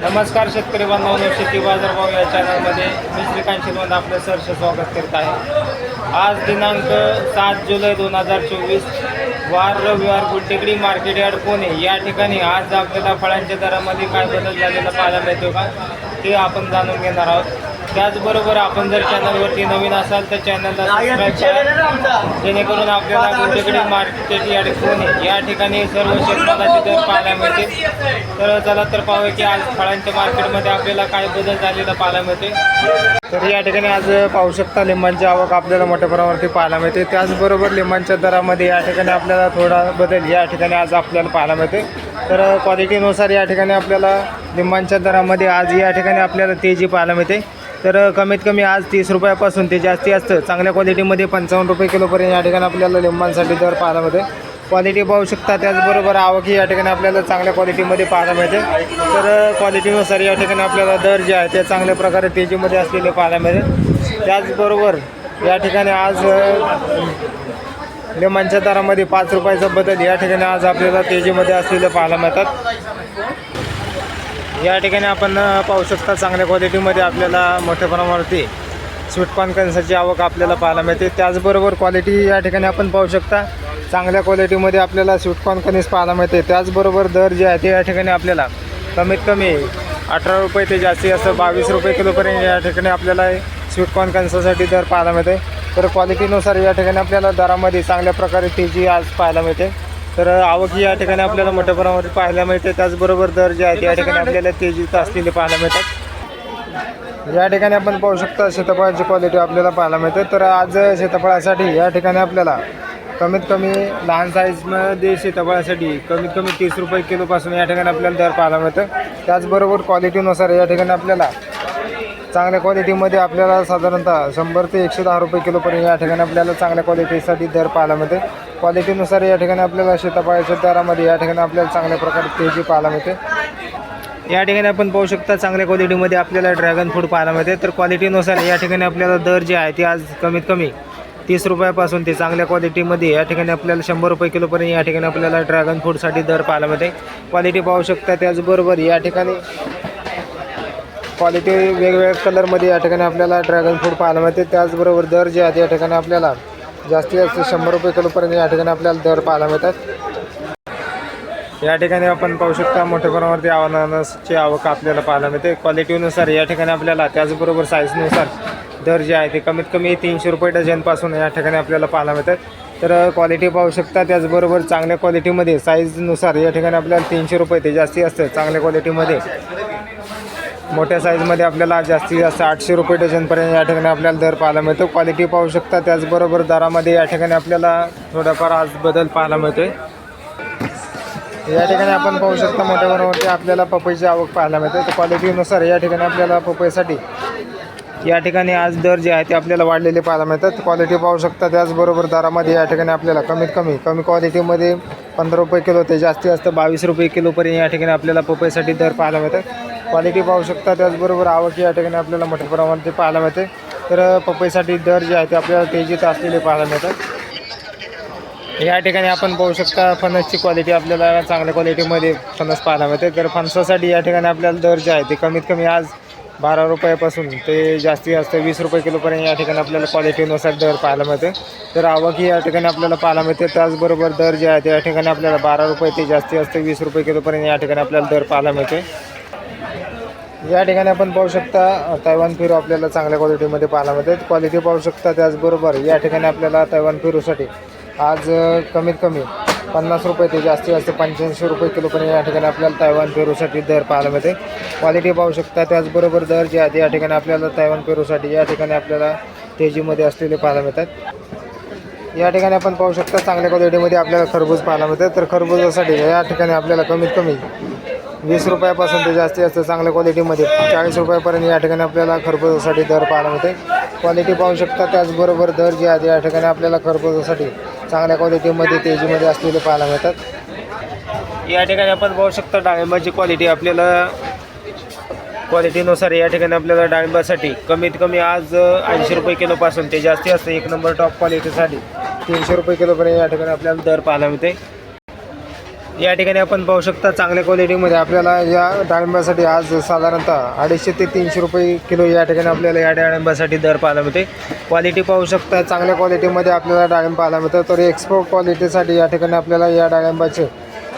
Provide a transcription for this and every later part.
नमस्कार शेतकरी बांधवांनो, शेती बाजारभाव या चॅनलमध्ये मी श्रीकांत शिरवंत आपलं सहर्ष स्वागत करत आहे। आज दिनांक 7 जुलै 2024 वार रविवार, गुलटेकडी मार्केट यार्ड पुणे या ठिकाणी आज आपल्याला फळांच्या दरामध्ये काय बदल झालेला पाहायला मिळतो का ते आपण जाणून घेणार आहोत। त्याचबरोबर आपण जर चॅनलवरती नवीन असाल तर चॅनलला सबस्क्राईब करा, जेणेकरून आपल्याला गुलटेकडी मार्केट यार्ड पुणे या ठिकाणी सर्व शेतमालाचे दर पाहायला मिळतील। तर चला तर पाहूया की आज फळांच्या मार्केटमध्ये आपल्याला काय बदल झालेला पाहायला मिळते। तर या ठिकाणी आज पाहू शकता लिंबांची आवक आपल्याला मोठ्या प्रमाणावरती पाहायला मिळते। त्याचबरोबर लिंबांच्या दरामध्ये या ठिकाणी आपल्याला थोडा बदल या ठिकाणी आज आपल्याला पाहायला मिळते। तर क्वालिटीनुसार या ठिकाणी आपल्याला लिंबांच्या दरामध्ये आज या ठिकाणी आपल्याला तेजी पाहायला मिळते। तर कमीत कमी आज 30 रुपयापासून ते जास्ती असतं चांगल्या क्वालिटीमध्ये 55 रुपये किलोपर्यंत या ठिकाणी आपल्याला लिंबांसाठी दर पाहायला मिळते। क्वालिटी पाहू शकता, त्याचबरोबर आवकी या ठिकाणी आपल्याला चांगल्या क्वालिटीमध्ये पाहायला मिळते। तर क्वालिटीनुसार या ठिकाणी आपल्याला दर जे आहे ते चांगल्या प्रकारे तेजीमध्ये असलेले पाहायला मिळते। त्याचबरोबर या ठिकाणी आज लिंबांच्या दरामध्ये 5 रुपयाचा बदल या ठिकाणी आज आपल्याला तेजीमध्ये असलेले पाहायला मिळतात। या ठिकाणी आपण पाहू शकता चांगल्या क्वालिटीमध्ये आपल्याला मोठ्या प्रमाणावरती स्वीटकॉर्न कणसाची आवक आपल्याला पाहायला मिळते। त्याचबरोबर क्वालिटी या ठिकाणी आपण पाहू शकता चांगल्या क्वालिटीमध्ये आपल्याला स्वीटकॉर्न कणीस पाहायला मिळते। त्याचबरोबर दर जे आहे ते या ठिकाणी आपल्याला कमीत कमी 18 रुपये ते जास्तीत जास्त 22 रुपये किलोपर्यंत या ठिकाणी आपल्याला स्वीटकॉर्न कणसासाठी दर पाहायला मिळते। तर क्वालिटीनुसार या ठिकाणी आपल्याला दरामध्ये चांगल्या प्रकारे तेजी आज पाहायला मिळते। तर आवक या ठिकाणी आपल्याला मोठ्या प्रमाणावर पाहायला मिळते। त्याचबरोबर दर जे आहे या ठिकाणी आपल्याला तेजीत असलेले पाहायला मिळतात। या ठिकाणी आपण पाहू शकता सीताफळाची क्वालिटी आपल्याला पाहायला मिळते। तर आज सीताफळासाठी या ठिकाणी आपल्याला कमीत कमी लहान साईजमध्ये सीताफळासाठी कमीत कमी 30 रुपये किलोपासून या ठिकाणी आपल्याला दर पाहायला मिळतं। त्याचबरोबर क्वालिटीनुसार या ठिकाणी आपल्याला चांगल्या क्वालिटीमध्ये आपल्याला साधारणतः 100 ते 110 रुपये किलोपर्यंत या ठिकाणी आपल्याला चांगल्या क्वालिटीसाठी दर पाहायला मिळते। क्वालिटीनुसार या ठिकाणी आपल्याला सीताफळाच्या दरामध्ये या ठिकाणी आपल्याला चांगल्या प्रकारे तेजी पाहायला मिळते। या ठिकाणी आपण पाहू शकता चांगल्या क्वालिटीमध्ये आपल्याला ड्रॅगन फ्रूट पाहायला मिळते। तर क्वालिटीनुसार या ठिकाणी आपल्याला दर जे आहे ते आज कमीत कमी 30 रुपयापासून ते चांगल्या क्वालिटीमध्ये या ठिकाणी आपल्याला 100 रुपये किलोपर्यंत या ठिकाणी आपल्याला ड्रॅगन फ्रूटसाठी दर पाहायला मिळते। क्वालिटी पाहू शकता, त्याचबरोबर या ठिकाणी क्वालिटी वेगवेगळ्या कलरमध्ये या ठिकाणी आपल्याला ड्रॅगन फ्रूट पाहायला मिळते। त्याचबरोबर दर जे आहे या ठिकाणी आपल्याला जास्तीत जास्त 100 रुपये किलोपर्यंत या ठिकाणी आपल्याला दर पाहायला मिळतात। या ठिकाणी आपण पाहू शकता मोठ्या प्रमाणावरती अननसची आवक आपल्याला पाहायला मिळते। क्वालिटीनुसार या ठिकाणी आपल्याला त्याचबरोबर साईजनुसार दर जे आहे ते कमीत कमी 300 रुपये डझनपासून या ठिकाणी आपल्याला पाहायला मिळतात। तर क्वालिटी पाहू शकता, त्याचबरोबर चांगल्या क्वालिटीमध्ये साईजनुसार या ठिकाणी आपल्याला 300 रुपये ते जास्ती असतं चांगल्या क्वालिटीमध्ये। मोठ्या साईजमध्ये आपल्याला जास्तीत जास्त 800 रुपये डझनपर्यंत या ठिकाणी आपल्याला दर पाहायला मिळतो। क्वालिटी पाहू शकता, त्याचबरोबर दरामध्ये या ठिकाणी आपल्याला थोडाफार आज बदल पाहायला मिळतो। या ठिकाणी आपण पाहू शकता मोठ्या प्रमाणावरती आपल्याला पपईची आवक पाहायला मिळते। तर क्वालिटीनुसार या ठिकाणी आपल्याला पपईसाठी या ठिकाणी आज दर जे आहे ते आपल्याला वाढलेले पाहायला मिळतात। क्वालिटी पाहू शकता, त्याचबरोबर दरामध्ये या ठिकाणी आपल्याला कमी क्वालिटीमध्ये 15 रुपये किलो ते जास्तीत जास्त 22 रुपये किलोपर्यंत या ठिकाणी आपल्याला पपईसाठी दर पाहायला मिळतात। क्वालिटी पाहू शकता, त्याचबरोबर आवक या ठिकाणी आपल्याला मोठ्या प्रमाणात पाहायला मिळते। तर पपईसाठी दर जे आहे ते आपल्याला तेजीत असलेले पाहायला मिळतात। या ठिकाणी आपण पाहू शकता फणसची क्वालिटी आपल्याला चांगल्या क्वालिटीमध्ये फणस पाहायला मिळते। तर फणसासाठी या ठिकाणी आपल्याला दर जे आहे ते कमीत कमी आज 12 रुपयापासून ते जास्तीत जास्त 20 रुपये किलोपर्यंत या ठिकाणी आपल्याला क्वालिटीनुसार दर पाहायला मिळते। तर आवक ही या ठिकाणी आपल्याला पाहायला मिळते। त्याचबरोबर दर जे आहे ते या ठिकाणी आपल्याला 12 रुपये ते जास्तीत जास्त 20 रुपये किलोपर्यंत या ठिकाणी आपल्याला दर पाहायला मिळते। या ठिकाणी आपण पाहू शकता तैवान पेरू आपल्याला चांगल्या क्वालिटीमध्ये पाहायला मिळते। क्वालिटी पाहू शकता, त्याचबरोबर या ठिकाणी आपल्याला तैवान पेरूसाठी आज कमीत कमी 50 रुपये ते जास्तीत जास्त 85 रुपये किलोपर्यंत या ठिकाणी आपल्याला तैवान पेरूसाठी दर पाहायला मिळते। क्वालिटी पाहू शकता, त्याचबरोबर दर जे आहे या ठिकाणी आपल्याला तैवान पेरूसाठी या ठिकाणी आपल्याला तेजीमध्ये असलेले पाहायला मिळतात। या ठिकाणी आपण पाहू शकता चांगल्या क्वालिटीमध्ये आपल्याला खरबूज पाहायला मिळते। तर खरबूजासाठी या ठिकाणी आपल्याला कमीत कमी 20 रुपयापासून ते जास्तीत जास्त चांगल्या क्वालिटीमध्ये 40 रुपयापर्यंत या ठिकाणी आपल्याला खरबूजासाठी दर पाहायला मिळते। क्वालिटी पाहू शकता, त्याचबरोबर दर जे आहे या ठिकाणी आपल्याला खरबूजासाठी चांगल्या क्वालिटीमध्ये तेजीमध्ये असलेले पाहायला मिळतात। या ठिकाणी आपण पाहू शकता डाळिंबाची क्वालिटी आपल्याला क्वालिटीनुसार या ठिकाणी आपल्याला डाळिंबासाठी कमीत कमी आज 80 रुपये किलोपासून ते जास्तीत जास्त 1 नंबर टॉप क्वालिटीसाठी 300 रुपये किलोपर्यंत या ठिकाणी आपल्याला दर पाहायला मिळते। या ठिकाणी आपण पाहू शकता चांगल्या क्वालिटीमध्ये आपल्याला या डाळिंबासाठी आज साधारणतः 250 ते 300 रुपये किलो या ठिकाणी आपल्याला या डाळिंबासाठी दर पाहायला मिळते. क्वालिटी पाहू शकता चांगल्या क्वालिटीमध्ये आपल्याला डाळिंब पाहायला मिळतं. तर एक्सपोर्ट क्वालिटीसाठी या ठिकाणी आपल्याला या डाळिंबाचे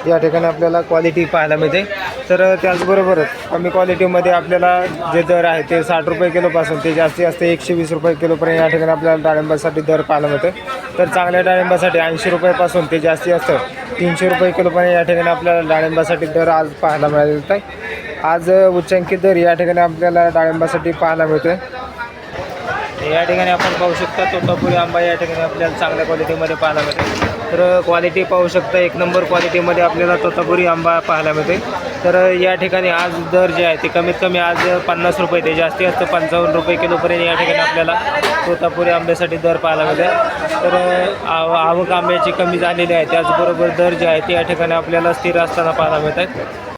या ठिकाणी आपल्याला क्वालिटी पाहायला मिळते. तर त्याचबरोबर कमी क्वालिटीमध्ये आपल्याला जे दर आहे ते 60 रुपये किलोपासून ते जास्तीत जास्त 120 रुपये किलोपर्यंत या ठिकाणी आपल्याला डाळिंबासाठी दर पाहायला मिळते. तर चांगल्या डाळिंबासाठी 80 रुपयापासून ते जास्तीत जास्त 300 रुपये किलोपर्यंत या ठिकाणी आपल्याला डाळिंबासाठी दर आज पाहायला मिळत आहे. आज उच्चांकित दर या ठिकाणी आपल्याला डाळिंबासाठी पाहायला मिळतो. या ठिकाणी आपण पाहू शकता तोतापुरी आंबा या ठिकाणी आपल्याला चांगल्या क्वालिटीमध्ये पाहायला मिळते. तर क्वालिटी पाहू शकता एक नंबर क्वालिटीमध्ये आपल्याला तोतापुरी आंबा पाहायला मिळते. तर या ठिकाणी आज दर जे आहे ते कमीत कमी आज 50 रुपये ते जास्तीत जास्त 55 रुपये किलोपर्यंत या ठिकाणी आपल्याला तोतापुरी आंब्यासाठी दर पाहायला मिळते. तर आवक आंब्याची कमी झालेली आहे, त्याचबरोबर दर जे आहे ते या ठिकाणी आपल्याला स्थिर असताना पाहायला मिळत आहेत.